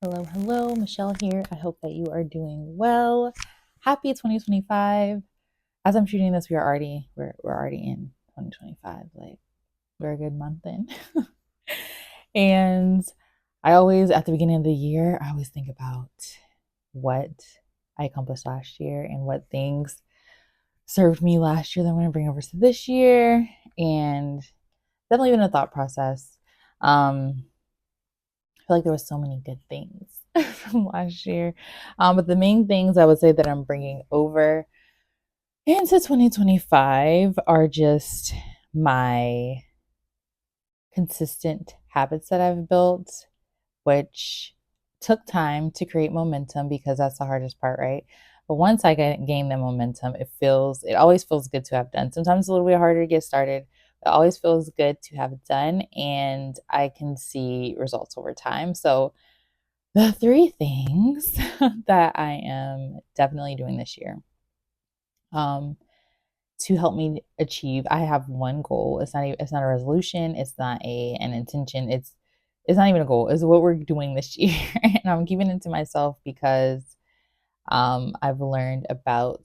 Hello, hello, Michelle here. I hope that you are doing well. Happy 2025. As I'm shooting this, we're already in 2025. Like we're a good month in. And I always at the beginning of the year, I always think about what I accomplished last year and what things served me last year that I'm going to bring over to this year, and definitely been a thought process. I feel like there was so many good things from last year. But the main things I would say that I'm bringing over into 2025 are just my consistent habits that I've built, which took time to create momentum because that's the hardest part, right? But once I gain the momentum, it always feels good to have done. Sometimes it's a little bit harder to get started. It always feels good to have done, and I can see results over time. So the three things that I am definitely doing this year, um, to help me achieve, I have one goal. It's not a resolution. It's not an intention. It's not even a goal. It's what we're doing this year, and I'm keeping it to myself because I've learned about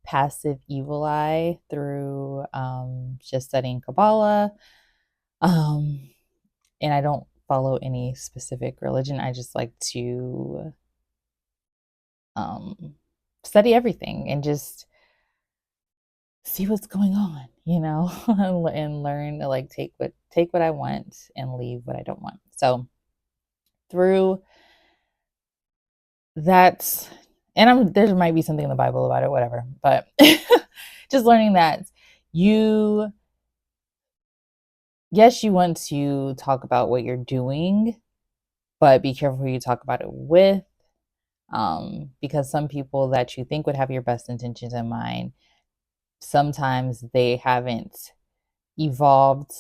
passive evil eye through just studying Kabbalah. Um, and I don't follow any specific religion. I just like to um, study everything and just see what's going on, and learn to like take what I want and leave what I don't want. So through that, and there might be something in the Bible about it, whatever, but just learning that you, yes, you want to talk about what you're doing, but be careful who you talk about it with. Because some people that you think would have your best intentions in mind, sometimes they haven't evolved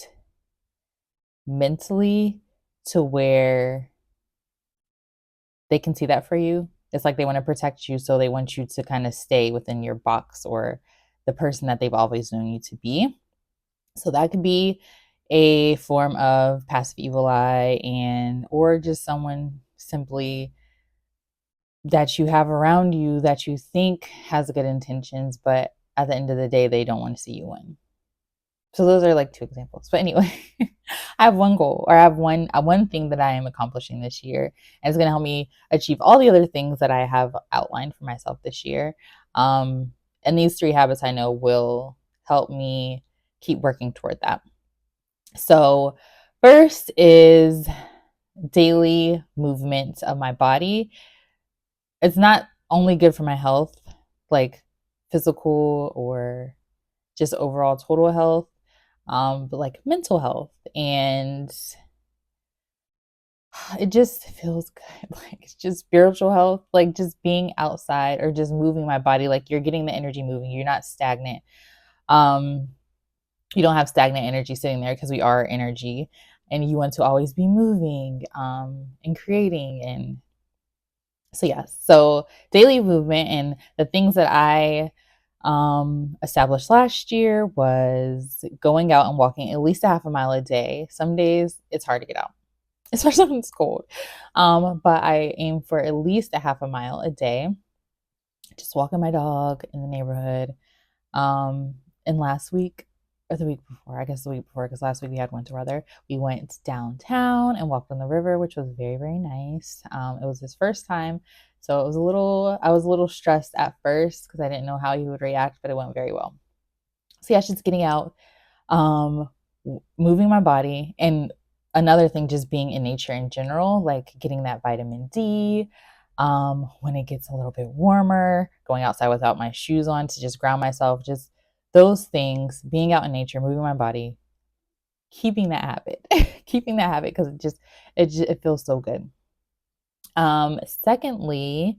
mentally to where they can see that for you. It's like they want to protect you, so they want you to kind of stay within your box or the person that they've always known you to be. So that could be a form of passive evil eye, and or just someone simply that you have around you that you think has good intentions, but at the end of the day, they don't want to see you win. So those are like two examples. But anyway, I have one goal, or I have one thing that I am accomplishing this year, and it's going to help me achieve all the other things that I have outlined for myself this year. Um, and these three habits I know will help me keep working toward that. So first is daily movement of my body. It's not only good for my health, like physical or just overall total health, but like mental health. And it just feels good. Like it's just spiritual health, like just being outside or just moving my body. Like you're getting the energy moving. You're not stagnant. Um, you don't have stagnant energy sitting there because we are energy, and you want to always be moving and creating. And so yes, so daily movement and the things that I established last year was going out and walking at least a half a mile a day. Some days it's hard to get out, especially when it's cold. But I aim for at least a half a mile a day, just walking my dog in the neighborhood. And last week, or the week before, I guess the week before, because last week we had winter weather, we went downtown and walked on the river, which was very, very nice. It was his first time. So I was a little stressed at first because I didn't know how he would react, but it went very well. So yeah, just getting out, um, moving my body, and another thing, just being in nature in general, like getting that vitamin D. When it gets a little bit warmer, going outside without my shoes on to just ground myself, just those things, being out in nature, moving my body, keeping that habit, keeping that habit because it feels so good. Secondly,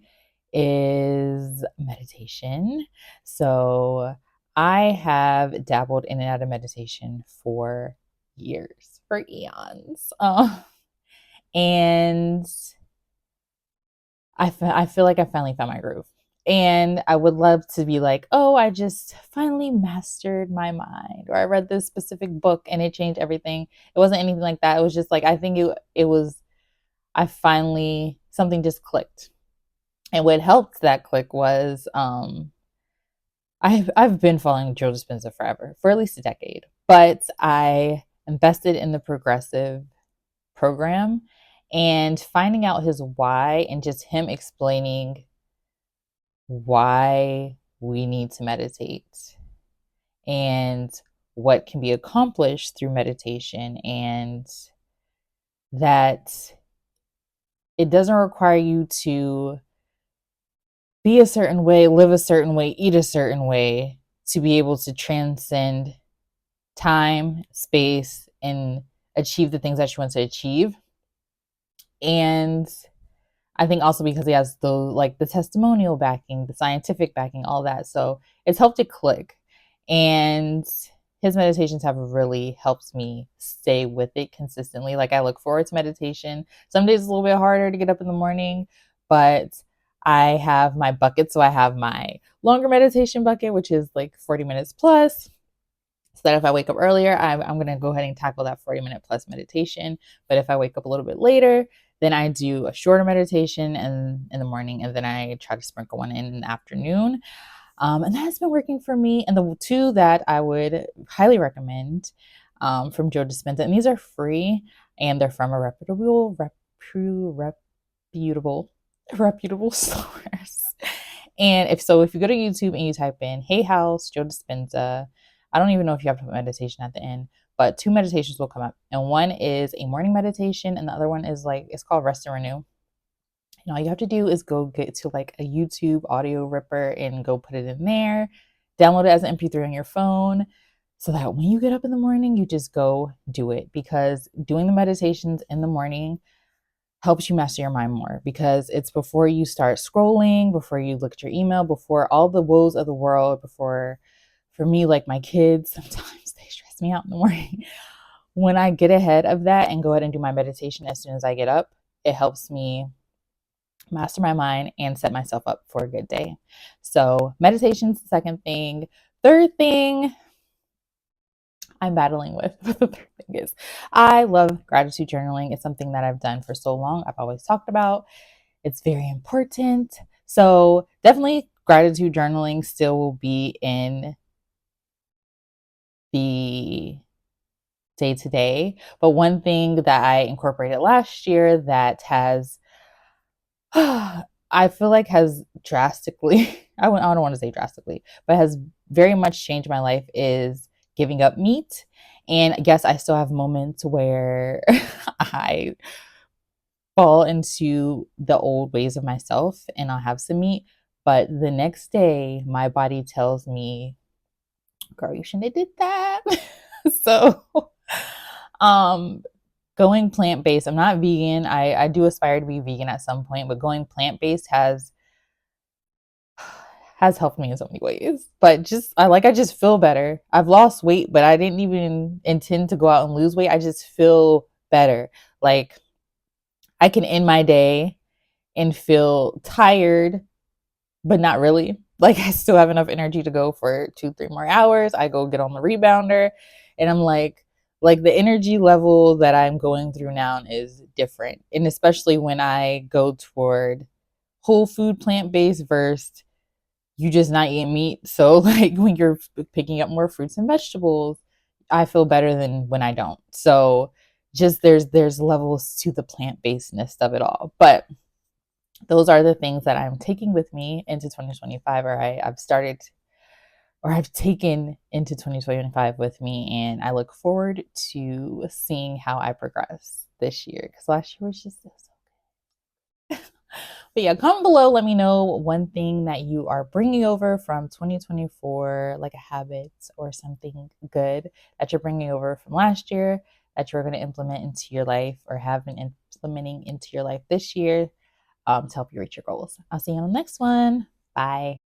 is meditation. So I have dabbled in and out of meditation for years, for eons. And I feel like I finally found my groove. And I would love to be like, oh, I just finally mastered my mind, or I read this specific book and it changed everything. It wasn't anything like that. It was just like, I think it was, I finally something just clicked. And what helped that click was I've been following Joe Dispenza forever, for at least a decade, but I invested in the progressive program and finding out his why and just him explaining why we need to meditate and what can be accomplished through meditation, and that it doesn't require you to be a certain way, live a certain way, eat a certain way to be able to transcend time, space, and achieve the things that you want to achieve. And I think also because he has the testimonial backing, the scientific backing, all that. So it's helped it click. And his meditations have really helped me stay with it consistently. Like, I look forward to meditation. Some days it's a little bit harder to get up in the morning, but I have my bucket. So I have my longer meditation bucket, which is like 40 minutes plus. So that if I wake up earlier, I'm going to go ahead and tackle that 40-minute plus meditation. But if I wake up a little bit later, then I do a shorter meditation in the morning, and then I try to sprinkle one in the afternoon. And that has been working for me. And the two that I would highly recommend from Joe Dispenza, and these are free, and they're from a reputable source. And if you go to YouTube and you type in "Hay House Joe Dispenza," I don't even know if you have to put meditation at the end, but two meditations will come up. And one is a morning meditation, and the other one is it's called Rest and Renew. And all you have to do is go get to like a YouTube audio ripper and go put it in there, download it as an MP3 on your phone, so that when you get up in the morning, you just go do it. Because doing the meditations in the morning helps you master your mind more, because it's before you start scrolling, before you look at your email, before all the woes of the world, before, for me, like my kids, sometimes they stress me out in the morning. When I get ahead of that and go ahead and do my meditation as soon as I get up, it helps me master my mind and set myself up for a good day. So meditation's the second thing. Third thing I'm battling with, the third thing is, I love gratitude journaling. It's something that I've done for so long. I've always talked about. It's very important. So definitely gratitude journaling still will be in the day to day. But one thing that I incorporated last year that has, I feel like has drastically, I don't want to say drastically, but has very much changed my life, is giving up meat. And yes, I still have moments where I fall into the old ways of myself and I'll have some meat. But the next day, my body tells me, girl, you shouldn't have did that. So, um, going plant-based, I'm not vegan. I do aspire to be vegan at some point, but going plant-based has helped me in so many ways. But I just feel better. I've lost weight, but I didn't even intend to go out and lose weight. I just feel better. Like, I can end my day and feel tired, but not really. Like, I still have enough energy to go for 2-3 more hours. I go get on the rebounder, and I'm like the energy level that I'm going through now is different. And especially when I go toward whole food plant-based versus you just not eating meat. So like when you're picking up more fruits and vegetables, I feel better than when I don't. So just there's levels to the plant-basedness of it all. But those are the things that I'm taking with me into 2025, or I've taken into 2025 with me, and I look forward to seeing how I progress this year, because last year was just so good. But yeah, comment below, let me know one thing that you are bringing over from 2024, like a habit or something good that you're bringing over from last year that you're going to implement into your life, or have been implementing into your life this year, to help you reach your goals. I'll see you on the next one. Bye.